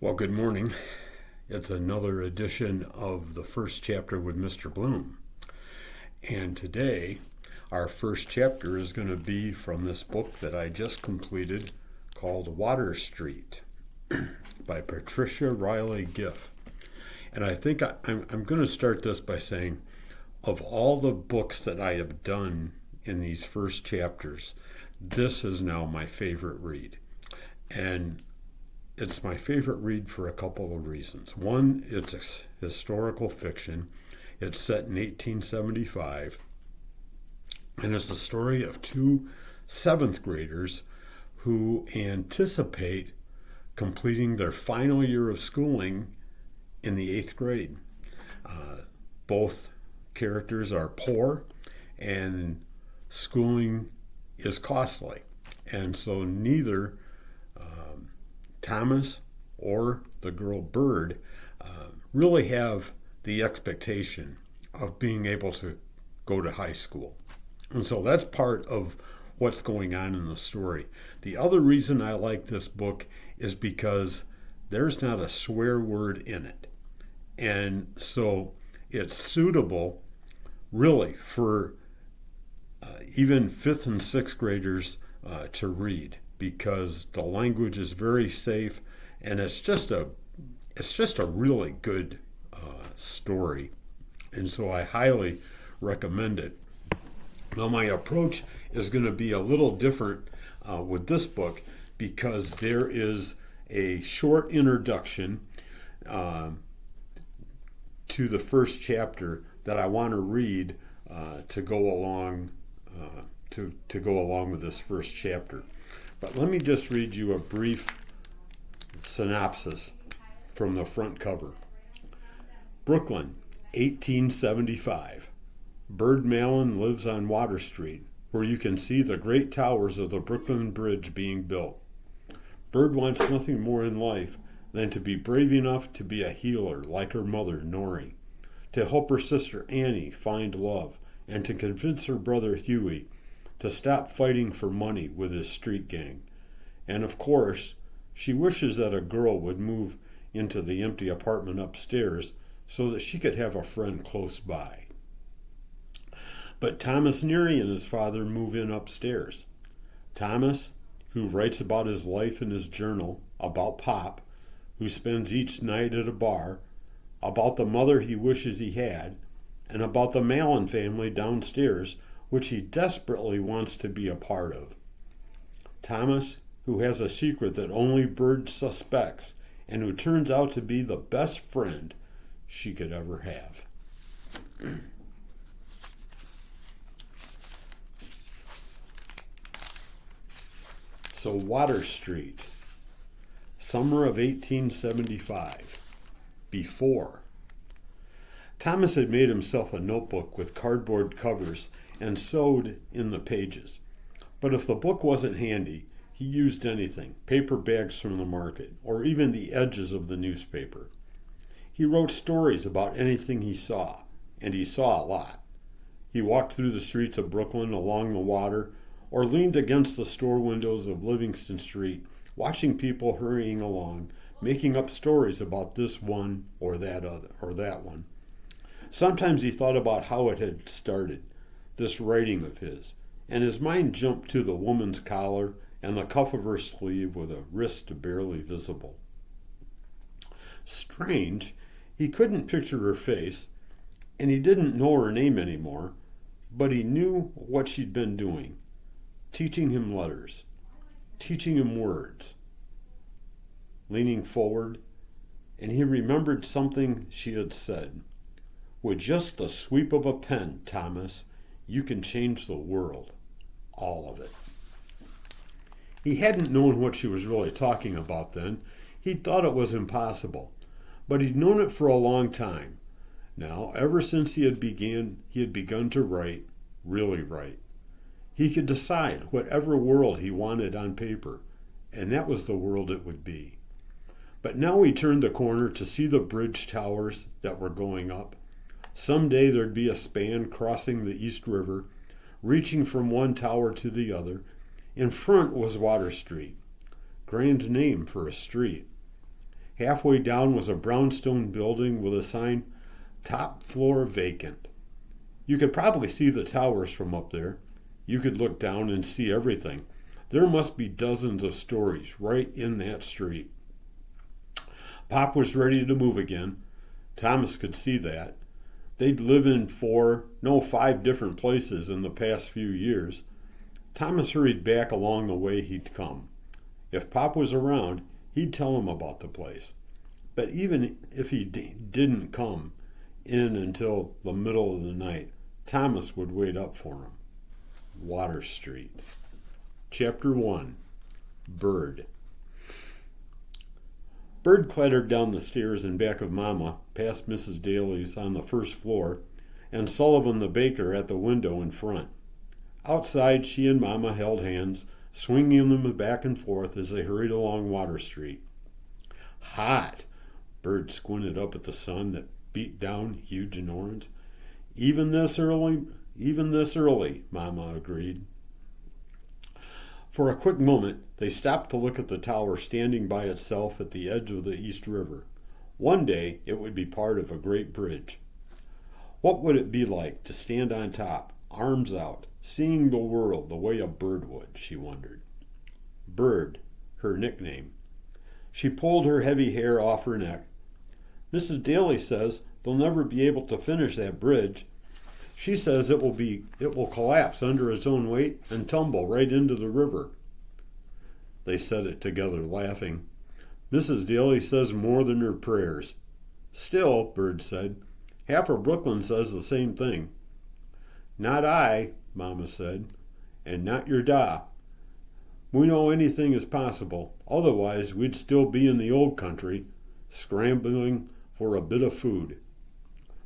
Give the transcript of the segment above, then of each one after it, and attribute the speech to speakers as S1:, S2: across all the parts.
S1: Well, good morning. It's another edition of the first chapter with Mr. Blum. And today, our first chapter is going to be from this book that I just completed called Water Street by Patricia Riley Giff. And I think I'm going to start this by saying, of all the books that I have done in these first chapters, this is now my favorite read. And it's my favorite read for a couple of reasons. One, it's a historical fiction. It's set in 1875, and it's the story of two seventh graders who anticipate completing their final year of schooling in the eighth grade. Both characters are poor, and schooling is costly. And so neither Thomas or the girl Bird really have the expectation of being able to go to high school. And so that's part of what's going on in the story. The other reason I like this book is because there's not a swear word in it. And so it's suitable really for even fifth and sixth graders to read, because the language is very safe, and it's just a really good story, and so I highly recommend it. Now, my approach is going to be a little different with this book, because there is a short introduction to the first chapter that I want to read to go along with this first chapter. But let me just read you a brief synopsis from the front cover. Brooklyn, 1875. Bird Malin lives on Water Street, where you can see the great towers of the Brooklyn Bridge being built. Bird wants nothing more in life than to be brave enough to be a healer like her mother, Norrie, to help her sister Annie find love, and to convince her brother Huey to stop fighting for money with his street gang. And of course, she wishes that a girl would move into the empty apartment upstairs so that she could have a friend close by. But Thomas Neary and his father move in upstairs. Thomas, who writes about his life in his journal, about Pop, who spends each night at a bar, about the mother he wishes he had, and about the Malin family downstairs, which he desperately wants to be a part of. Thomas, who has a secret that only Bird suspects, and who turns out to be the best friend she could ever have. So, Water Street, summer of 1875, before. Thomas had made himself a notebook with cardboard covers and sewed in the pages. But if the book wasn't handy, he used anything, paper bags from the market, or even the edges of the newspaper. He wrote stories about anything he saw, and he saw a lot. He walked through the streets of Brooklyn along the water, or leaned against the store windows of Livingston Street, watching people hurrying along, making up stories about this one or that other or that one. Sometimes he thought about how it had started, this writing of his, and his mind jumped to the woman's collar and the cuff of her sleeve with a wrist barely visible. Strange, he couldn't picture her face, and he didn't know her name anymore, but he knew what she'd been doing, teaching him letters, teaching him words. Leaning forward, and he remembered something she had said. With just the sweep of a pen, Thomas, you can change the world, all of it. He hadn't known what she was really talking about then. He'd thought it was impossible, but he'd known it for a long time. Now, ever since he had begun to write, really write. He could decide whatever world he wanted on paper, and that was the world it would be. But now he turned the corner to see the bridge towers that were going up. Someday there'd be a span crossing the East River, reaching from one tower to the other. In front was Water Street. Grand name for a street. Halfway down was a brownstone building with a sign, "Top floor vacant." You could probably see the towers from up there. You could look down and see everything. There must be dozens of stories right in that street. Pop was ready to move again. Thomas could see that. They'd live in 5 different places in the past few years. Thomas hurried back along the way he'd come. If Pop was around, he'd tell him about the place. But even if he didn't come in until the middle of the night, Thomas would wait up for him. Water Street. Chapter 1. Bird. Bird clattered down the stairs in back of Mama, past Mrs. Daly's on the first floor, and Sullivan the baker at the window in front. Outside, she and Mama held hands, swinging them back and forth as they hurried along Water Street. Hot! Bird squinted up at the sun that beat down huge and orange. Even this early, Mama agreed. For a quick moment, they stopped to look at the tower standing by itself at the edge of the East River. One day, it would be part of a great bridge. What would it be like to stand on top, arms out, seeing the world the way a bird would, she wondered. Bird, her nickname. She pulled her heavy hair off her neck. Mrs. Daly says they'll never be able to finish that bridge. She says it will collapse under its own weight and tumble right into the river. They said it together, laughing. Mrs. Daly says more than her prayers. Still, Bird said, half of Brooklyn says the same thing. Not I, Mama said, and not your Da. We know anything is possible. Otherwise, we'd still be in the old country, scrambling for a bit of food.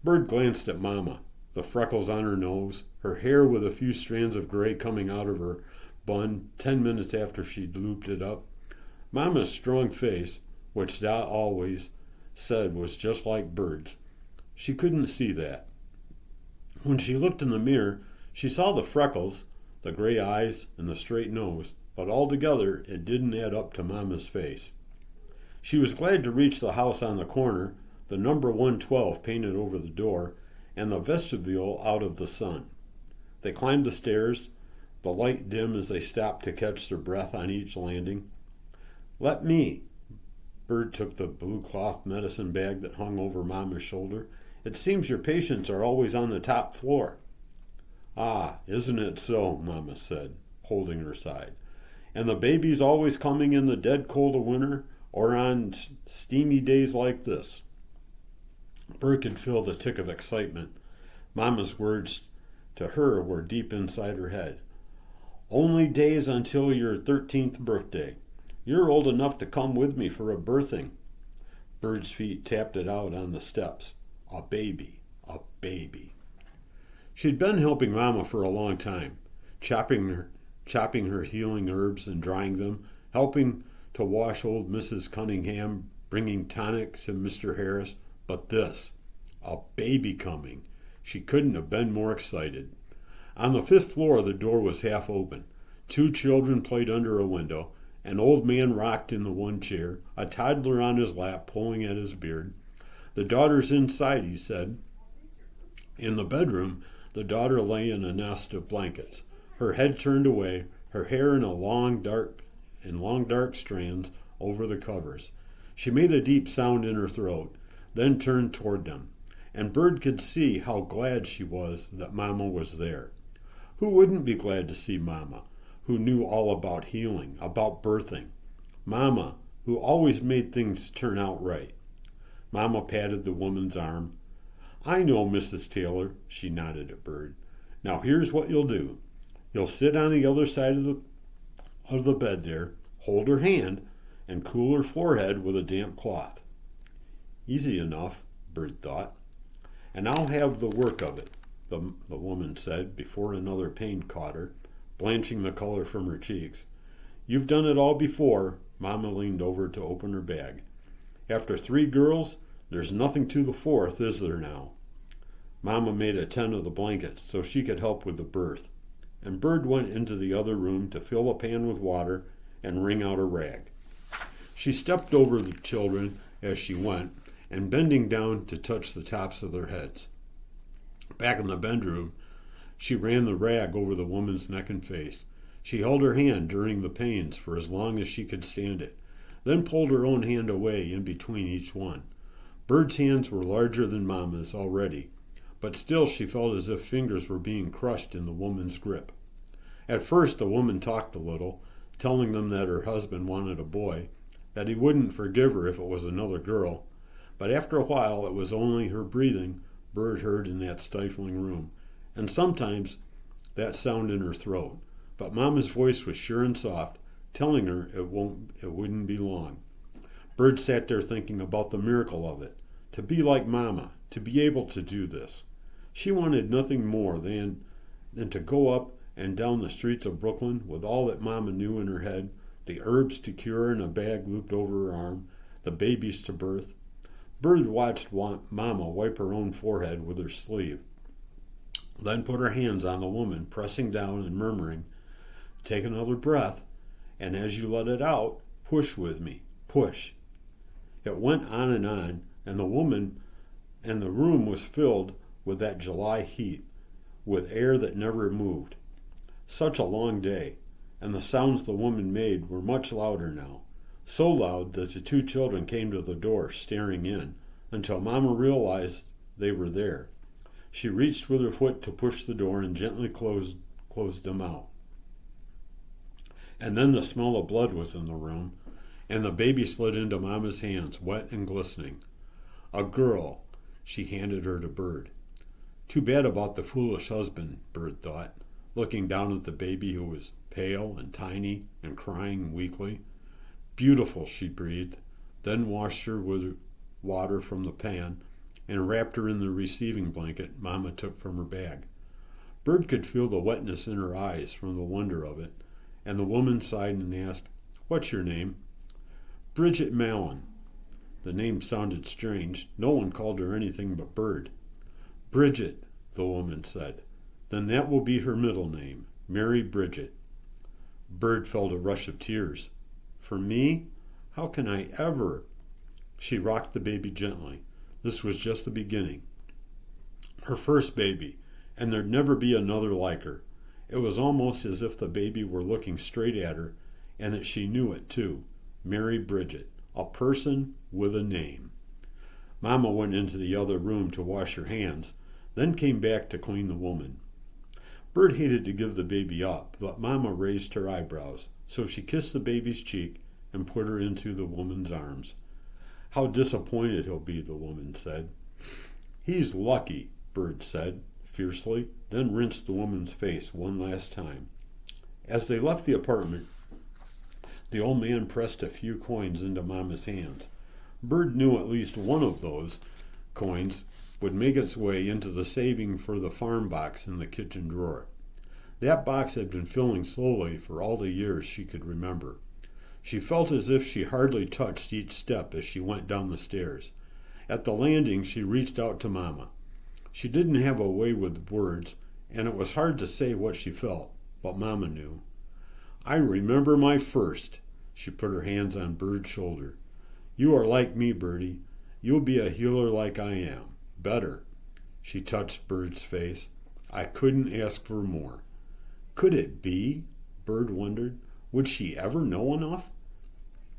S1: Bird glanced at Mama, the freckles on her nose, her hair with a few strands of gray coming out of her bun 10 minutes after she'd looped it up. Mama's strong face, which Da always said was just like Bird's. She couldn't see that. When she looked in the mirror, she saw the freckles, the gray eyes, and the straight nose, but altogether it didn't add up to Mama's face. She was glad to reach the house on the corner, the number 112 painted over the door, and the vestibule out of the sun. They climbed the stairs, the light dim as they stopped to catch their breath on each landing. Let me. Bird took the blue cloth medicine bag that hung over Mama's shoulder. It seems your patients are always on the top floor. Ah, isn't it so, Mama said, holding her side. And the baby's always coming in the dead cold of winter or on steamy days like this. Bird could feel the tick of excitement. Mama's words to her were deep inside her head. Only days until your 13th birthday. You're old enough to come with me for a birthing. Bird's feet tapped it out on the steps. A baby, a baby. She'd been helping Mama for a long time, chopping her healing herbs and drying them, helping to wash old Mrs. Cunningham, bringing tonic to Mr. Harris. But this, a baby coming. She couldn't have been more excited. On the 5th floor, the door was half open. 2 children played under a window. An old man rocked in the one chair, a toddler on his lap pulling at his beard. The daughter's inside, he said. In the bedroom, the daughter lay in a nest of blankets, her head turned away, her hair in long dark strands over the covers. She made a deep sound in her throat, then turned toward them, and Bird could see how glad she was that Mama was there. Who wouldn't be glad to see Mama, who knew all about healing, about birthing? Mama, who always made things turn out right. Mama patted the woman's arm. I know, Mrs. Taylor, she nodded at Bird. Now here's what you'll do. You'll sit on the other side of the bed there, hold her hand, and cool her forehead with a damp cloth. Easy enough, Bird thought. And I'll have the work of it, the woman said before another pain caught her, blanching the color from her cheeks. You've done it all before. Mama leaned over to open her bag. After 3 girls, there's nothing to the 4th, is there now? Mama made a tent of the blankets so she could help with the birth, and Bird went into the other room to fill a pan with water and wring out a rag. She stepped over the children as she went, and bending down to touch the tops of their heads. Back in the bedroom, she ran the rag over the woman's neck and face. She held her hand during the pains for as long as she could stand it, then pulled her own hand away in between each one. Bird's hands were larger than Mama's already, but still she felt as if fingers were being crushed in the woman's grip. At first the woman talked a little, telling them that her husband wanted a boy, that he wouldn't forgive her if it was another girl, but after a while it was only her breathing Bird heard in that stifling room, and sometimes that sound in her throat. But Mama's voice was sure and soft, telling her it wouldn't be long. Bird sat there thinking about the miracle of it, to be like Mama, to be able to do this. She wanted nothing more than to go up and down the streets of Brooklyn with all that Mama knew in her head, the herbs to cure in a bag looped over her arm, the babies to birth. Bird watched Mama wipe her own forehead with her sleeve, then put her hands on the woman, pressing down and murmuring, "Take another breath, and as you let it out, push with me, push." It went on, and the room was filled with that July heat, with air that never moved. Such a long day, and the sounds the woman made were much louder now, so loud that the two children came to the door, staring in, until Mama realized they were there. She reached with her foot to push the door and gently closed them out. And then the smell of blood was in the room, and the baby slid into Mama's hands, wet and glistening. A girl. She handed her to Bird. Too bad about the foolish husband, Bird thought, looking down at the baby who was pale and tiny and crying weakly. Beautiful, she breathed, then washed her with water from the pan and wrapped her in the receiving blanket Mama took from her bag. Bird could feel the wetness in her eyes from the wonder of it, and the woman sighed and asked, "What's your name?" "Bridget Mallon." The name sounded strange. No one called her anything but Bird. "Bridget," the woman said. "Then that will be her middle name, Mary Bridget." Bird felt a rush of tears. "For me? How can I ever?" She rocked the baby gently. This was just the beginning. Her first baby, and there'd never be another like her. It was almost as if the baby were looking straight at her, and that she knew it too. Mary Bridget, a person with a name. Mama went into the other room to wash her hands, then came back to clean the woman. Bird hated to give the baby up, but Mama raised her eyebrows, so she kissed the baby's cheek and put her into the woman's arms. "How disappointed he'll be," the woman said. "He's lucky," Bird said fiercely, then rinsed the woman's face one last time. As they left the apartment, the old man pressed a few coins into Mama's hands. Bird knew at least one of those coins would make its way into the saving for the farm box in the kitchen drawer. That box had been filling slowly for all the years she could remember. She felt as if she hardly touched each step as she went down the stairs. At the landing, she reached out to Mama. She didn't have a way with words, and it was hard to say what she felt, but Mama knew. "I remember my first." She put her hands on Bird's shoulder. "You are like me, Birdie. You'll be a healer like I am. Better." She touched Bird's face. "I couldn't ask for more." Could it be? Bird wondered. Would she ever know enough?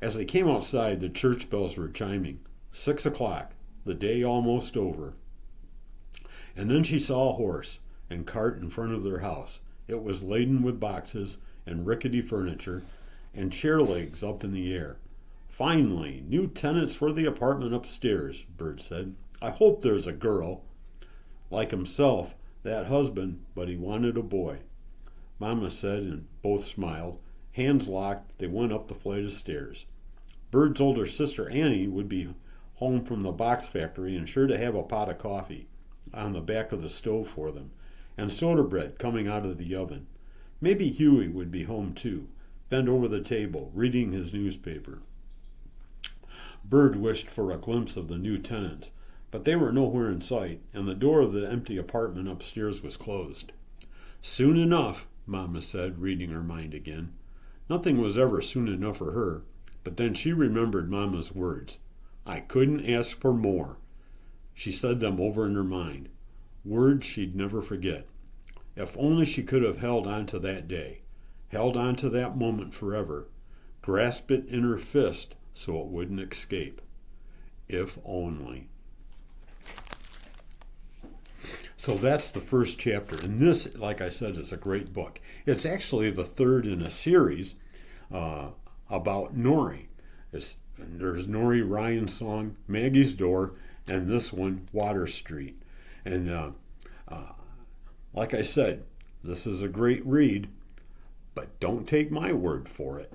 S1: As they came outside, the church bells were chiming. 6 o'clock, the day almost over. And then she saw a horse and cart in front of their house. It was laden with boxes and rickety furniture and chair legs up in the air. "Finally, new tenants for the apartment upstairs," Bird said. "I hope there's a girl." Like himself, that husband, but he wanted a boy. Mama said, and both smiled. Hands locked, they went up the flight of stairs. Bird's older sister, Annie, would be home from the box factory and sure to have a pot of coffee on the back of the stove for them, and soda bread coming out of the oven. Maybe Huey would be home too, bent over the table, reading his newspaper. Bird wished for a glimpse of the new tenants, but they were nowhere in sight, and the door of the empty apartment upstairs was closed. "Soon enough," Mama said, reading her mind again. Nothing was ever soon enough for her, but then she remembered Mama's words. I couldn't ask for more. She said them over in her mind, words she'd never forget. If only she could have held on to that day, held on to that moment forever, grasped it in her fist so it wouldn't escape. If only. So that's the first chapter. And this, like I said, is a great book. It's actually the third in a series about Nori. There's Nori Ryan's song, Maggie's Door, and this one, Water Street. And like I said, this is a great read, but don't take my word for it.